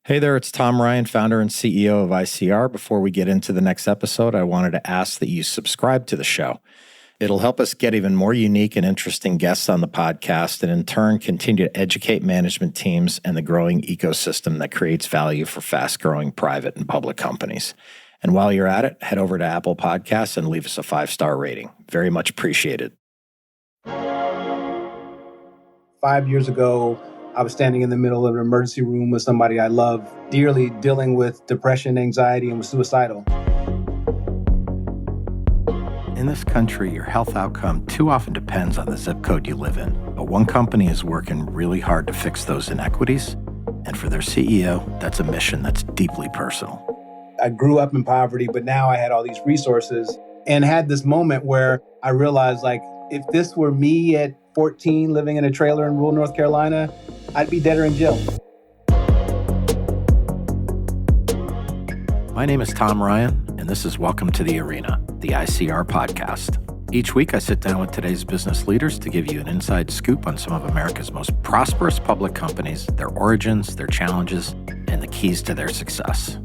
Hey there, it's Tom Ryan, founder and CEO of ICR. Before we get into the next episode, I wanted to ask that you subscribe to the show. It'll help us get even more unique and interesting guests on the podcast and in turn continue to educate management teams and the growing ecosystem that creates value for fast-growing private and public companies. And while you're at it, head over to Apple Podcasts and leave us a 5-star rating. Very much appreciated. 5 years ago, I was standing in the middle of an emergency room with somebody I love dearly, dealing with depression, anxiety, and was suicidal. In this country, your health outcome too often depends on the zip code you live in. But one company is working really hard to fix those inequities. And for their CEO, that's a mission that's deeply personal. I grew up in poverty, but now I had all these resources and had this moment where I realized, if this were me at 14 living in a trailer in rural North Carolina, I'd be dead or in jail. My name is Tom Ryan, and this is Welcome to the Arena, the ICR podcast. Each week, I sit down with today's business leaders to give you an inside scoop on some of America's most prosperous public companies, their origins, their challenges, and the keys to their success.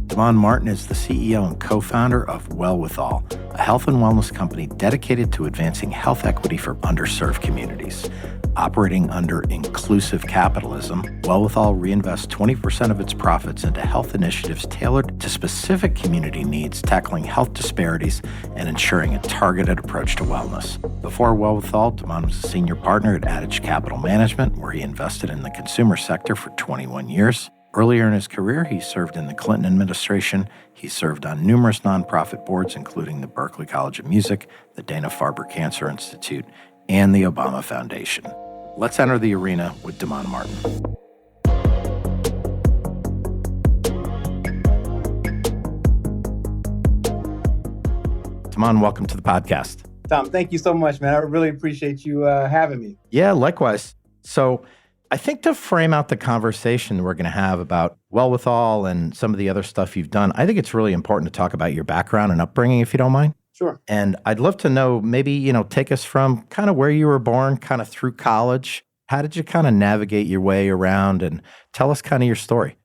Damon Martin is the CEO and co-founder of WellWithAll, a health and wellness company dedicated to advancing health equity for underserved communities. Operating under inclusive capitalism, WellWithAll reinvests 20% of its profits into health initiatives tailored to specific community needs, tackling health disparities and ensuring a targeted approach to wellness. Before WellWithAll, Damon was a senior partner at Hedge Capital Management, where he invested in the consumer sector for 21 years. Earlier in his career, he served in the Clinton administration. He served on numerous nonprofit boards, including the Berklee College of Music, the Dana-Farber Cancer Institute, and the Obama Foundation. Let's enter the arena with Damon Martin. Damon, welcome to the podcast. Tom, thank you so much, man. I really appreciate you having me. Yeah, likewise. So I think to frame out the conversation we're going to have about WellWithAll and some of the other stuff you've done, I think it's really important to talk about your background and upbringing, if you don't mind. Sure. And I'd love to know, maybe, take us from kind of where you were born, kind of through college. How did you kind of navigate your way around, and tell us kind of your story?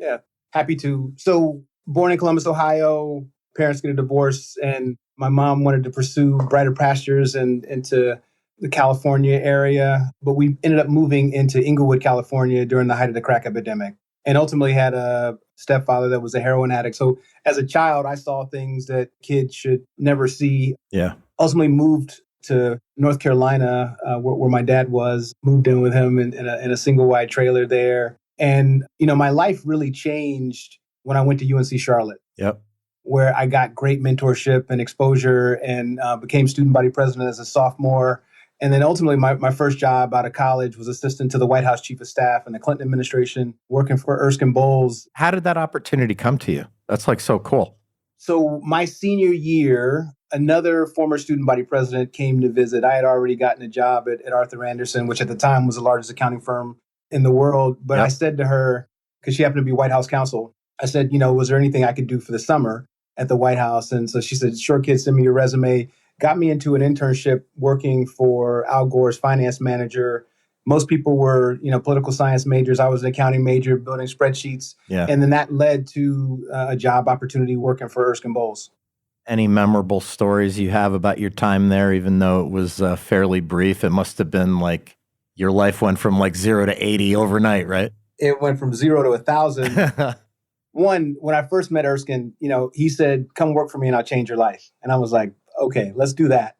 Yeah, happy to. So born in Columbus, Ohio, parents get a divorce, and my mom wanted to pursue brighter pastures and into the California area. But we ended up moving into Inglewood, California during the height of the crack epidemic, and ultimately had a stepfather that was a heroin addict. So as a child, I saw things that kids should never see. Yeah. Ultimately moved to North Carolina, where my dad was, moved in with him in a single wide trailer there. And, my life really changed when I went to UNC Charlotte. Yep. Where I got great mentorship and exposure and became student body president as a sophomore. And then ultimately, my first job out of college was assistant to the White House chief of staff in the Clinton administration, working for Erskine Bowles. How did that opportunity come to you? That's so cool. So my senior year, another former student body president came to visit. I had already gotten a job at Arthur Andersen, which at the time was the largest accounting firm in the world. But Yep. I said to her, because she happened to be White House counsel, I said, was there anything I could do for the summer at the White House? And so she said, sure, kid, send me your resume. Got me into an internship working for Al Gore's finance manager. Most people were, political science majors. I was an accounting major, building spreadsheets. Yeah. And then that led to a job opportunity working for Erskine Bowles. Any memorable stories you have about your time there, even though it was fairly brief? It must have been your life went from 0 to 80 overnight, right? It went from 0 to 1,000. One, when I first met Erskine, he said, come work for me and I'll change your life. And I was like, okay, let's do that.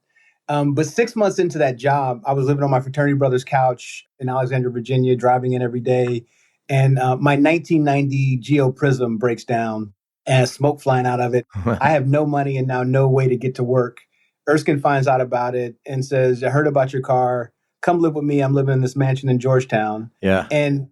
But 6 months into that job, I was living on my fraternity brother's couch in Alexandria, Virginia, driving in every day. And my 1990 Geo Prism breaks down and smoke flying out of it. I have no money and now no way to get to work. Erskine finds out about it and says, I heard about your car. Come live with me. I'm living in this mansion in Georgetown. Yeah. And,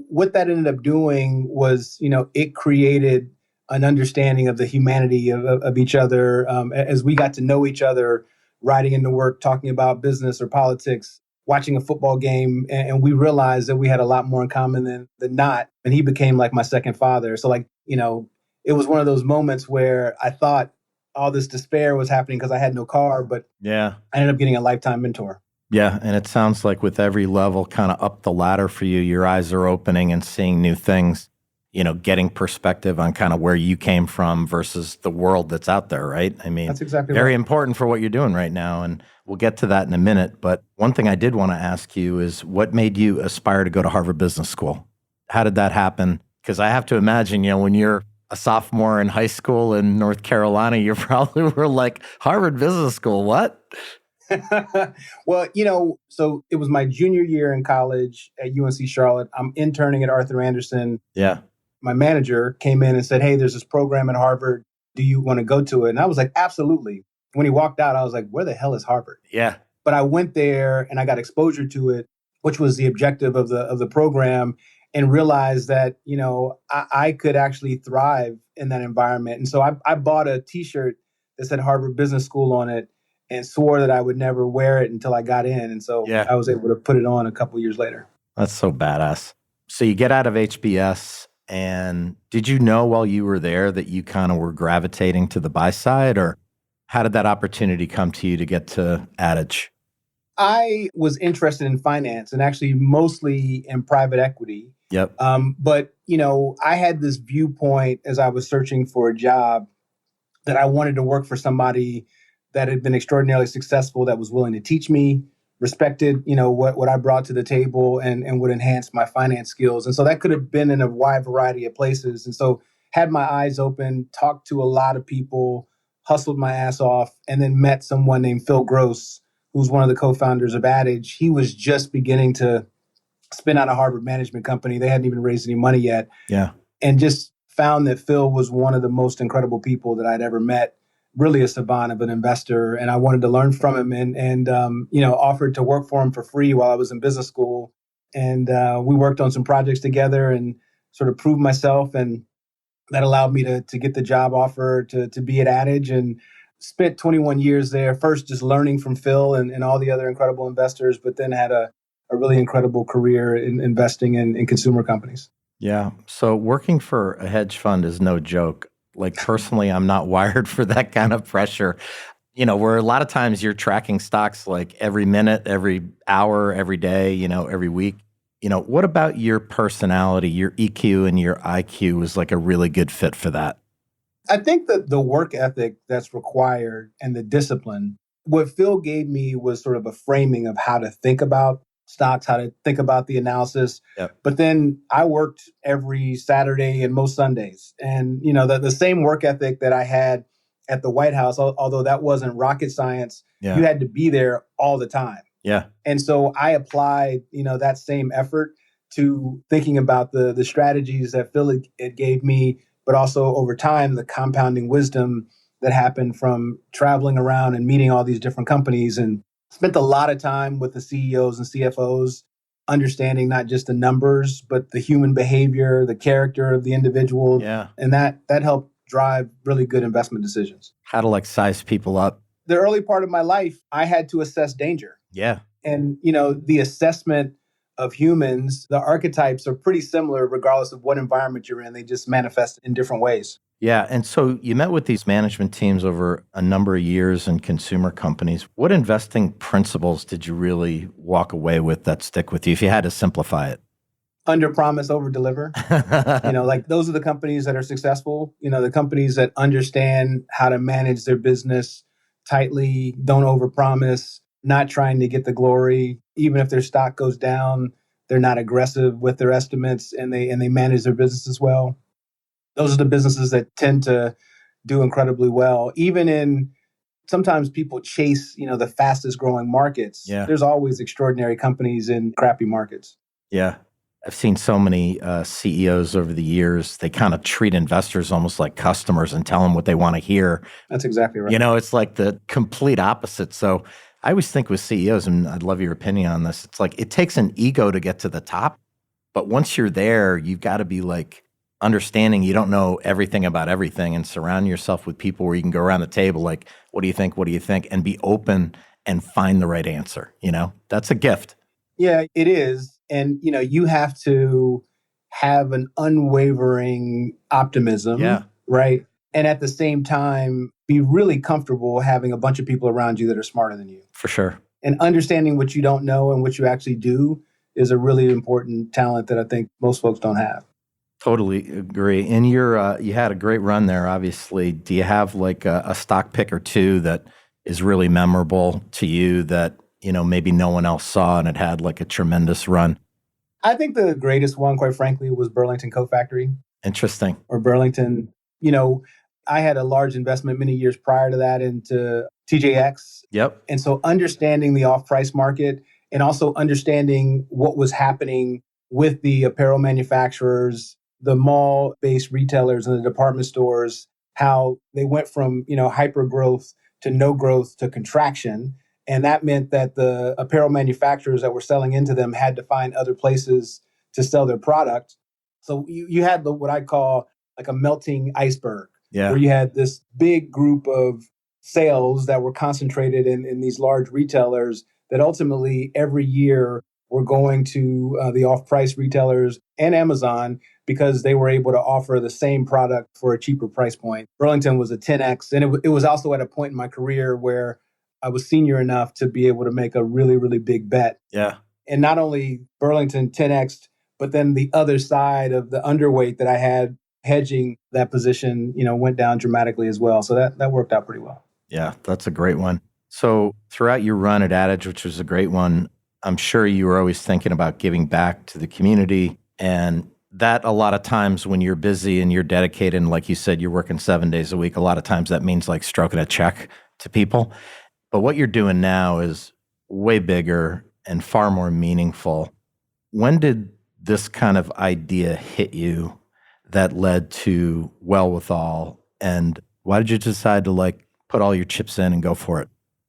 what that ended up doing was, it created an understanding of the humanity of each other as we got to know each other, riding into work, talking about business or politics, watching a football game. And we realized that we had a lot more in common than not. And he became like my second father. So it was one of those moments where I thought all this despair was happening because I had no car, but yeah, I ended up getting a lifetime mentor. Yeah, and it sounds like with every level kind of up the ladder for you, your eyes are opening and seeing new things. getting perspective on kind of where you came from versus the world that's out there, right? I mean, That's exactly very right. important for what you're doing right now. And we'll get to that in a minute. But one thing I did want to ask you is what made you aspire to go to Harvard Business School? How did that happen? Because I have to imagine, when you're a sophomore in high school in North Carolina, you probably were like, Harvard Business School, what? Well, so it was my junior year in college at UNC Charlotte. I'm interning at Arthur Andersen. Yeah. My manager came in and said, "Hey, there's this program at Harvard. Do you want to go to it?" And I was like, "Absolutely." When he walked out, I was like, "Where the hell is Harvard?" Yeah. But I went there and I got exposure to it, which was the objective of the program, and realized that I could actually thrive in that environment. And so I bought a T-shirt that said Harvard Business School on it, and swore that I would never wear it until I got in. And so Yeah. I was able to put it on a couple years later. That's so badass. So you get out of HBS, and did you know while you were there that you kind of were gravitating to the buy side, or how did that opportunity come to you to get to Adage? I was interested in finance and actually mostly in private equity. Yep. But, I had this viewpoint as I was searching for a job that I wanted to work for somebody that had been extraordinarily successful, that was willing to teach me, respected, what I brought to the table, and would enhance my finance skills. And so that could have been in a wide variety of places. And so had my eyes open, talked to a lot of people, hustled my ass off, and then met someone named Phil Gross, who's one of the co-founders of Adage. He was just beginning to spin out a Harvard management company. They hadn't even raised any money yet. Yeah. And just found that Phil was one of the most incredible people that I'd ever met, really a savant of an investor. And I wanted to learn from him and offered to work for him for free while I was in business school. And we worked on some projects together and sort of proved myself. And that allowed me to get the job offer to be at Adage, and spent 21 years there, first just learning from Phil and all the other incredible investors, but then had a really incredible career in investing in consumer companies. Yeah. So working for a hedge fund is no joke. Like personally, I'm not wired for that kind of pressure. Where a lot of times you're tracking stocks like every minute, every hour, every day, every week. What about your personality, your EQ and your IQ is like a really good fit for that? I think that the work ethic that's required and the discipline, what Phil gave me was sort of a framing of how to think about stocks, how to think about the analysis. Yep. But then I worked every Saturday and most Sundays. And, the same work ethic that I had at the White House, although that wasn't rocket science, Yeah. you had to be there all the time. Yeah. And so I applied, that same effort to thinking about the strategies that Phil it gave me, but also over time, the compounding wisdom that happened from traveling around and meeting all these different companies, and spent a lot of time with the CEOs and CFOs, understanding not just the numbers, but the human behavior, the character of the individual. Yeah. And that helped drive really good investment decisions. How to size people up. The early part of my life, I had to assess danger. Yeah. And, the assessment of humans, the archetypes are pretty similar regardless of what environment you're in. They just manifest in different ways. Yeah. And so you met with these management teams over a number of years in consumer companies. What investing principles did you really walk away with that stick with you if you had to simplify it? Under promise, over deliver. Those are the companies that are successful, the companies that understand how to manage their business tightly, don't over promise, not trying to get the glory. Even if their stock goes down, they're not aggressive with their estimates, and they manage their business as well. Those are the businesses that tend to do incredibly well. Even in, sometimes people chase, the fastest growing markets. Yeah. There's always extraordinary companies in crappy markets. Yeah. I've seen so many CEOs over the years, they kind of treat investors almost like customers and tell them what they want to hear. That's exactly right. It's like the complete opposite. So I always think with CEOs, and I'd love your opinion on this, it's like it takes an ego to get to the top. But once you're there, you've got to be understanding you don't know everything about everything, and surround yourself with people where you can go around the table like, what do you think? What do you think? And be open and find the right answer. That's a gift. Yeah, it is. And, you have to have an unwavering optimism, Yeah. right? And at the same time, be really comfortable having a bunch of people around you that are smarter than you. For sure. And understanding what you don't know and what you actually do is a really important talent that I think most folks don't have. Totally agree. And you had a great run there, obviously. Do you have like a stock pick or two that is really memorable to you that, maybe no one else saw and it had like a tremendous run? I think the greatest one, quite frankly, was Burlington Coat Factory Interesting. or Burlington. You know, I had a large investment many years prior to that into TJX. Yep. And so understanding the off-price market and also understanding what was happening with the apparel manufacturers, the mall-based retailers and the department stores, how they went from, hyper growth to no growth to contraction. And that meant that the apparel manufacturers that were selling into them had to find other places to sell their product. So you had what I call like a melting iceberg, Yeah. where you had this big group of sales that were concentrated in these large retailers that ultimately every year were going to the off-price retailers and Amazon because they were able to offer the same product for a cheaper price point. Burlington was a 10X. And it was also at a point in my career where I was senior enough to be able to make a really, really big bet. Yeah. And not only Burlington 10X, but then the other side of the underweight that I had hedging that position, went down dramatically as well. So that worked out pretty well. Yeah, that's a great one. So throughout your run at Adage, which was a great one, I'm sure you were always thinking about giving back to the community. And that a lot of times when you're busy and you're dedicated, and like you said, you're working 7 days a week, a lot of times that means like stroking a check to people. But what you're doing now is way bigger and far more meaningful. When did this kind of idea hit you that led to WellWithAll? And why did you decide to like put all your chips in and go for it?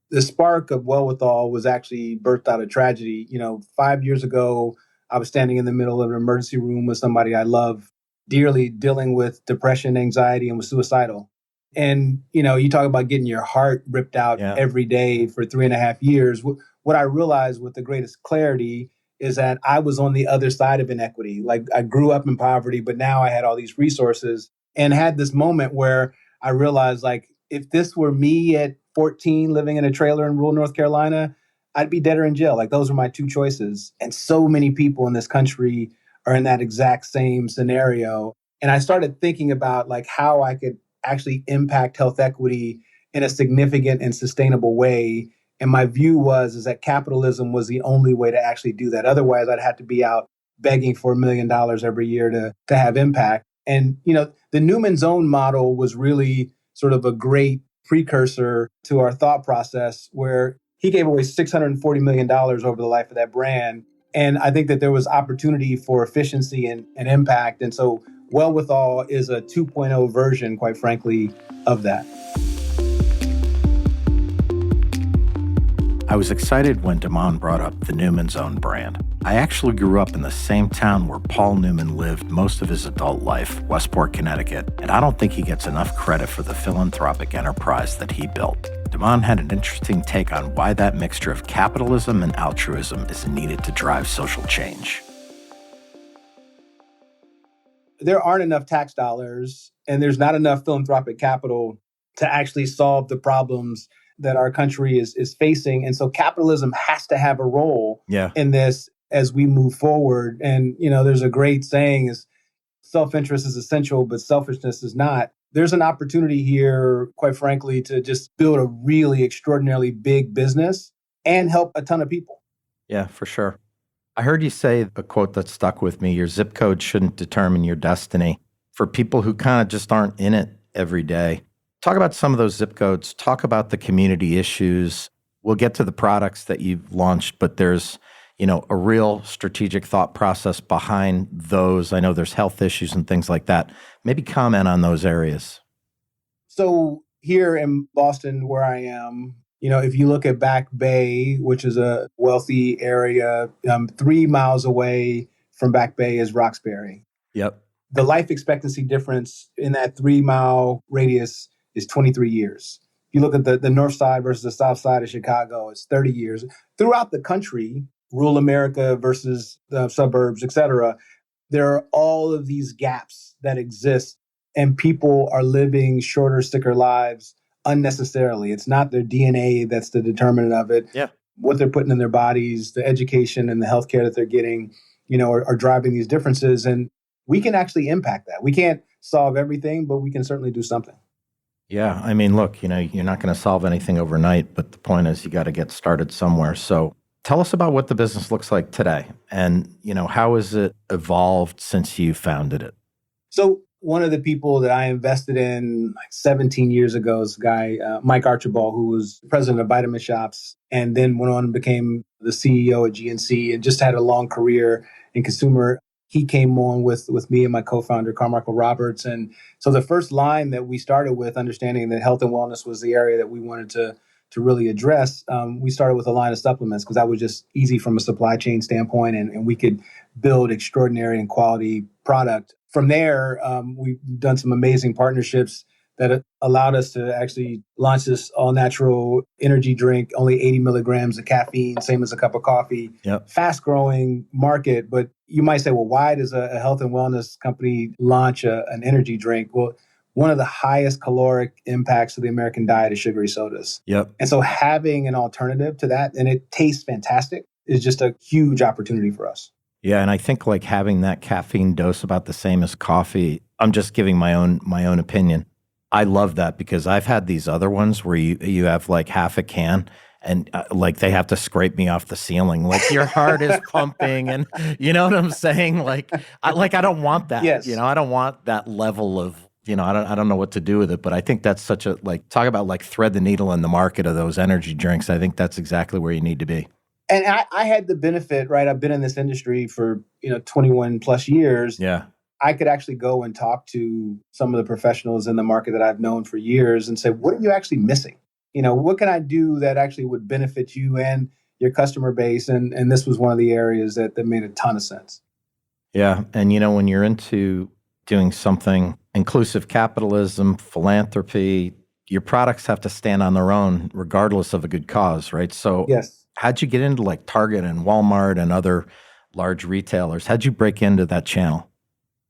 The spark of WellWithAll was actually birthed out of tragedy. 5 years ago, I was standing in the middle of an emergency room with somebody I love dearly, dealing with depression, anxiety, and was suicidal. And, you talk about getting your heart ripped out every day for 3.5 years. What I realized with the greatest clarity is that I was on the other side of inequity. Like I grew up in poverty, but now I had all these resources and had this moment where I realized like, if this were me at 14 living in a trailer in rural North Carolina, I'd be dead or in jail. Like those were my two choices. And so many people in this country are in that exact same scenario. And I started thinking about like how I could actually impact health equity in a significant and sustainable way. And my view is that capitalism was the only way to actually do that. Otherwise, I'd have to be out begging for $1 million every year to have impact. And, the Newman Zone model was really sort of a great precursor to our thought process where he gave away $640 million over the life of that brand. And I think that there was opportunity for efficiency and impact. And so WellWithAll is a 2.0 version, quite frankly, of that. I was excited when Damon brought up the Newman Zone brand. I actually grew up in the same town where Paul Newman lived most of his adult life, Westport, Connecticut, and I don't think he gets enough credit for the philanthropic enterprise that he built. Damon had an interesting take on why that mixture of capitalism and altruism is needed to drive social change. There aren't enough tax dollars and there's not enough philanthropic capital to actually solve the problems that our country is facing. And so capitalism has to have a role in this as we move forward. And, there's a great saying is self-interest is essential, but selfishness is not. There's an opportunity here, quite frankly, to just build a really extraordinarily big business and help a ton of people. Yeah, for sure. I heard you say a quote that stuck with me, your zip code shouldn't determine your destiny. For people who kind of just aren't in it every day, talk about some of those zip codes, talk about the community issues. We'll get to the products that you've launched, but there's, a real strategic thought process behind those. I know there's health issues and things like that. Maybe comment on those areas. So here in Boston, where I am, if you look at Back Bay, which is a wealthy area, 3 miles away from Back Bay is Roxbury. Yep. The life expectancy difference in that 3-mile radius is 23 years. If you look at the north side versus the south side of Chicago, it's 30 years. Throughout the country, rural America versus the suburbs, et cetera, there are all of these gaps that exist, and people are living shorter, sicker lives unnecessarily. It's not their DNA that's the determinant of it. Yeah. What they're putting in their bodies, the education and the healthcare that they're getting, are driving these differences. And we can actually impact that. We can't solve everything, but we can certainly do something. Yeah. I mean, look, you're not going to solve anything overnight, but the point is you got to get started somewhere. So tell us about what the business looks like today and, how has it evolved since you founded it? So one of the people that I invested in like 17 years ago is a guy, Mike Archibald, who was president of Vitamin Shops and then went on and became the CEO at GNC and just had a long career in consumer. He came on with me and my co-founder, Carmichael Roberts. And so the first line that we started with, understanding that health and wellness was the area that we wanted to really address, we started with a line of supplements because that was just easy from a supply chain standpoint, and we could build extraordinary and quality product. From there, we've done some amazing partnerships that allowed us to actually launch this all-natural energy drink, only 80 milligrams of caffeine, same as a cup of coffee. Yep. Fast-growing market, but you might say, well, why does a health and wellness company launch an energy drink? Well, one of the highest caloric impacts of the American diet is sugary sodas. Yep. And so having an alternative to that, and it tastes fantastic, is just a huge opportunity for us. Yeah, and I think like having that caffeine dose about the same as coffee, I'm just giving my own opinion. I love that because I've had these other ones where you have like half a can and like they have to scrape me off the ceiling. Like your heart is pumping and you know what I'm saying? Like I don't want that. Yes. I don't want that level of, I don't know what to do with it, but I think that's such a, like, talk about like thread the needle in the market of those energy drinks. I think that's exactly where you need to be. And I had the benefit, right? I've been in this industry for, 21 plus years. Yeah. I could actually go and talk to some of the professionals in the market that I've known for years and say, what are you actually missing? What can I do that actually would benefit you and your customer base? And this was one of the areas that made a ton of sense. Yeah. And, when you're into doing something, inclusive capitalism, philanthropy, your products have to stand on their own regardless of a good cause, right? So yes. How'd you get into like Target and Walmart and other large retailers? How'd you break into that channel?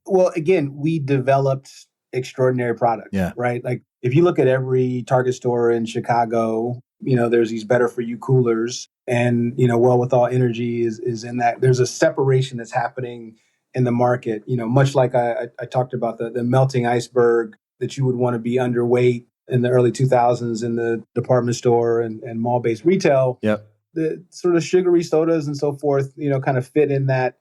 Well, again, we developed extraordinary products, right? Like if you look at every Target store in Chicago, there's these better for you coolers and, WellWithAll Energy is in that. There's a separation that's happening in the market, much like I talked about the melting iceberg that you would want to be underweight in the early 2000s in the department store and mall-based retail. Yep. The sort of sugary sodas and so forth, kind of fit in that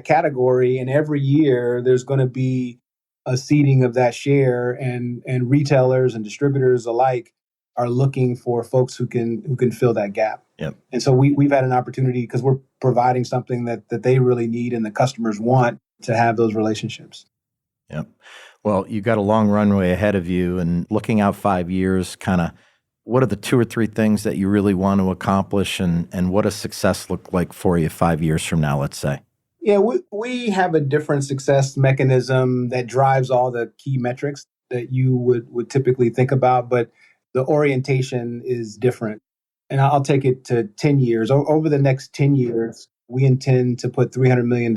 category. And every year there's going to be a seeding of that share, and retailers and distributors alike are looking for folks who can fill that gap. Yep. And so we've had an opportunity because we're providing something that they really need and the customers want to have those relationships. Yep. Well, you've got a long runway ahead of you, and looking out 5 years, kind of what are the 2 or 3 things that you really want to accomplish, and what does success look like for you 5 years from now, let's say? Yeah, we have a different success mechanism that drives all the key metrics that you would typically think about, but the orientation is different. And I'll take it to 10 years. Over the next 10 years, we intend to put $300 million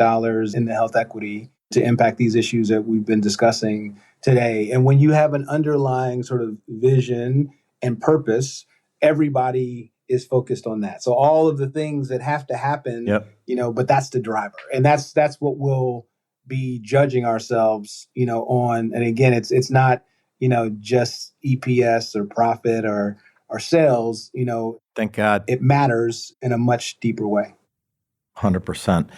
in the health equity to impact these issues that we've been discussing today. And when you have an underlying sort of vision and purpose, everybody is focused on that. So all of the things that have to happen, but that's the driver. And that's what we'll be judging ourselves, on. And again, it's not, just EPS or profit or sales, Thank God. It matters in a much deeper way. 100%.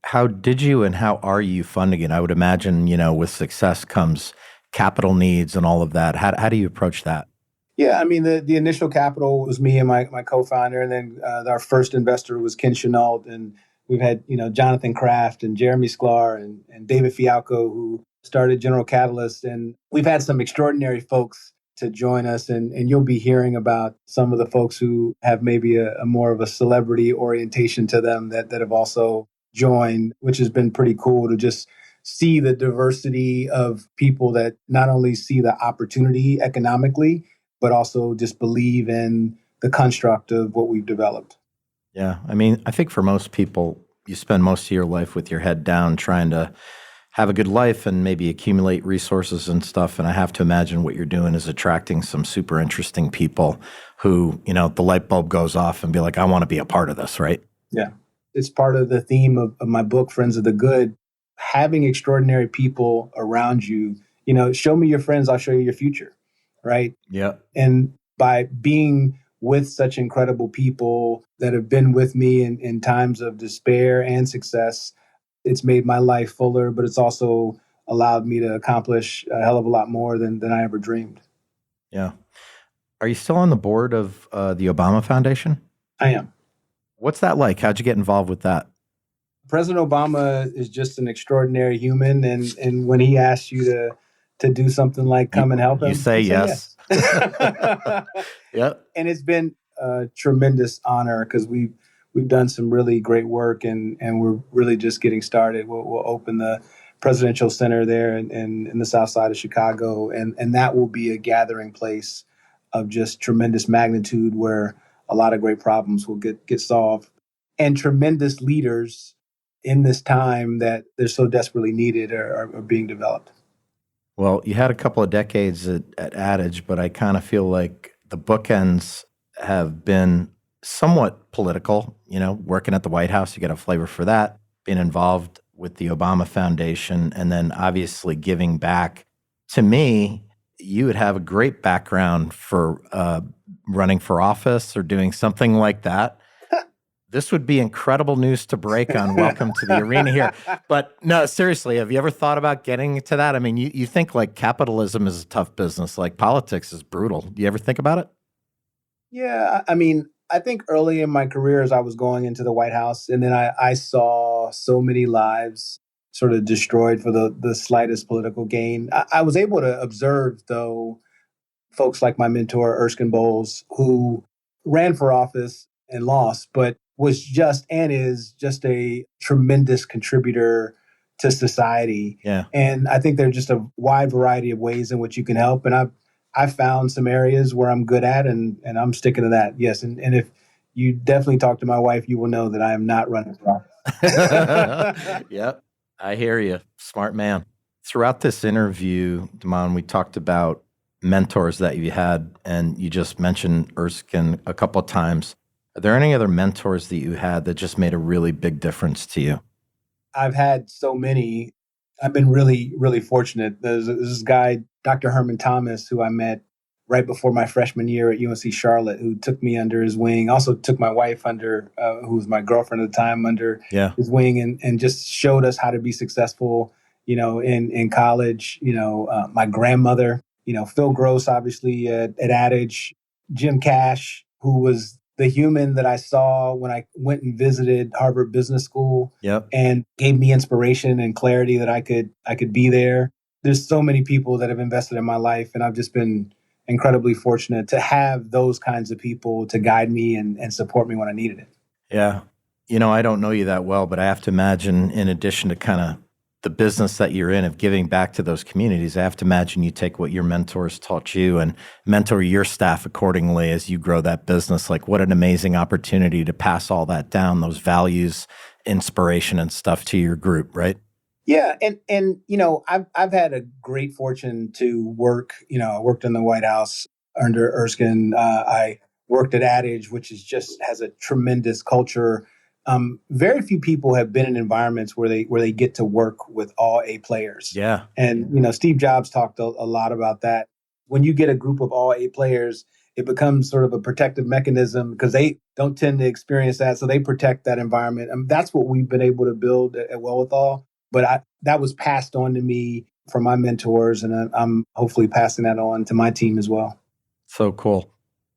How did you and how are you funding it? I would imagine, with success comes capital needs and all of that. How do you approach that? Yeah, I mean, the initial capital was me and my co-founder, and then our first investor was Ken Chenault, and we've had, Jonathan Kraft and Jeremy Sklar and David Fialco, who started General Catalyst, and we've had some extraordinary folks to join us, and you'll be hearing about some of the folks who have maybe a more of a celebrity orientation to them that have also joined, which has been pretty cool to just see the diversity of people that not only see the opportunity economically, but also just believe in the construct of what we've developed. Yeah. I mean, I think for most people, you spend most of your life with your head down trying to have a good life and maybe accumulate resources and stuff. And I have to imagine what you're doing is attracting some super interesting people who, the light bulb goes off and be like, I want to be a part of this, right? Yeah. It's part of the theme of my book, Friends of the Good. having extraordinary people around you, show me your friends, I'll show you your future, right? Yeah. And by being with such incredible people that have been with me in times of despair and success, it's made my life fuller, but it's also allowed me to accomplish a hell of a lot more than I ever dreamed. Yeah. Are you still on the board of the Obama Foundation? I am. What's that like? How'd you get involved with that? President Obama is just an extraordinary human, and when he asks you to do something like come and help him, You say yes. Yep. And it's been a tremendous honor because we've done some really great work, and we're really just getting started. We'll open the Presidential Center there in the South Side of Chicago, and that will be a gathering place of just tremendous magnitude where a lot of great problems will get solved, and tremendous leaders in this time that they're so desperately needed are being developed. Well, you had a couple of decades at Adage, but I kind of feel like the bookends have been somewhat political. Working at the White House, you get a flavor for that. Being involved with the Obama Foundation, and then obviously giving back. To me, you would have a great background for running for office or doing something like that. This would be incredible news to break on Welcome to the Arena here. But no, seriously, have you ever thought about getting to that? I mean, you think like capitalism is a tough business, like politics is brutal. Do you ever think about it? Yeah, I mean, I think early in my career as I was going into the White House, and then I saw so many lives sort of destroyed for the slightest political gain. I was able to observe, though, folks like my mentor, Erskine Bowles, who ran for office and lost, but was just and is just a tremendous contributor to society. Yeah. And I think there's just a wide variety of ways in which you can help. And I've found some areas where I'm good at, and I'm sticking to that. Yes. And if you definitely talk to my wife, you will know that I am not running for office. Yep. I hear you. Smart man. Throughout this interview, Damon, we talked about mentors that you had, and you just mentioned Erskine a couple of times. Are there any other mentors that you had that just made a really big difference to you? I've had so many. I've been really, really fortunate. There's this guy, Dr. Herman Thomas, who I met right before my freshman year at UNC Charlotte, who took me under his wing, also took my wife under, who was my girlfriend at the time, under his wing, and just showed us how to be successful, in college. My grandmother, Phil Gross, obviously at Adage, Jim Cash, who was the human that I saw when I went and visited Harvard Business School, and gave me inspiration and clarity that I could be there. There's so many people that have invested in my life, and I've just been incredibly fortunate to have those kinds of people to guide me and support me when I needed it. Yeah. I don't know you that well, but I have to imagine, in addition to kind of the business that you're in of giving back to those communities, I have to imagine you take what your mentors taught you and mentor your staff accordingly as you grow that business. Like, what an amazing opportunity to pass all that down, those values, inspiration and stuff to your group, right? Yeah, and I've had a great fortune to work. I worked in the White House under Erskine. I worked at Adage, which has a tremendous culture. Very few people have been in environments where they get to work with all A players. Yeah, and Steve Jobs talked a lot about that. When you get a group of all A players, it becomes sort of a protective mechanism because they don't tend to experience that, so they protect that environment. That's what we've been able to build at WellWithAll. But that was passed on to me from my mentors, and I'm hopefully passing that on to my team as well. So cool.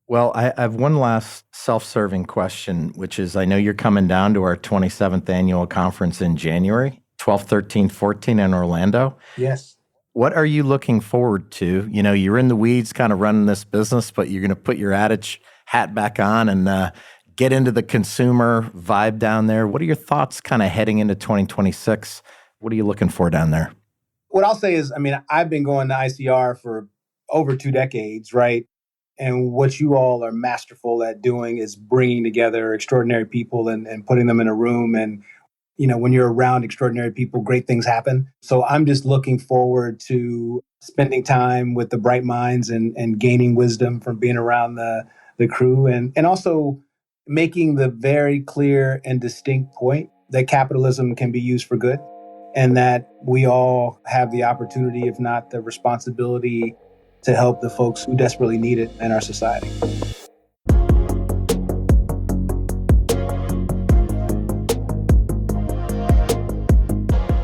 Well, I have one last self-serving question, which is, I know you're coming down to our 27th annual conference in January, 12, 13, 14 in Orlando. Yes. What are you looking forward to? You're in the weeds kind of running this business, but you're going to put your Adage hat back on and get into the consumer vibe down there. What are your thoughts kind of heading into 2026? What are you looking for down there? What I'll say is, I've been going to ICR for over 2 decades, right? And what you all are masterful at doing is bringing together extraordinary people and putting them in a room. And, when you're around extraordinary people, great things happen. So I'm just looking forward to spending time with the bright minds and gaining wisdom from being around the crew, and also making the very clear and distinct point that capitalism can be used for good. and that we all have the opportunity, if not the responsibility, to help the folks who desperately need it in our society.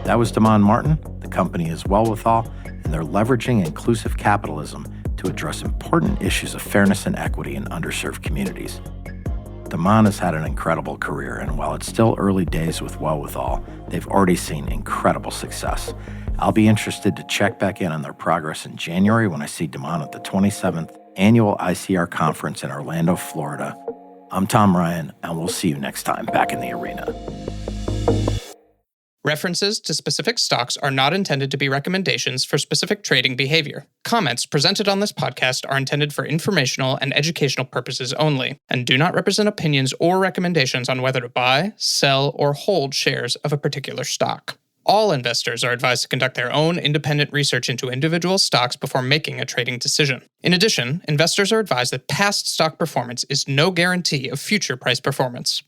That was Damon Martin. The company is WellWithAll, and they're leveraging inclusive capitalism to address important issues of fairness and equity in underserved communities. Damon has had an incredible career, and while it's still early days with WellWithAll, they've already seen incredible success. I'll be interested to check back in on their progress in January when I see Damon at the 27th Annual ICR Conference in Orlando, Florida. I'm Tom Ryan, and we'll see you next time back in the arena. References to specific stocks are not intended to be recommendations for specific trading behavior. Comments presented on this podcast are intended for informational and educational purposes only, and do not represent opinions or recommendations on whether to buy, sell, or hold shares of a particular stock. All investors are advised to conduct their own independent research into individual stocks before making a trading decision. In addition, investors are advised that past stock performance is no guarantee of future price performance.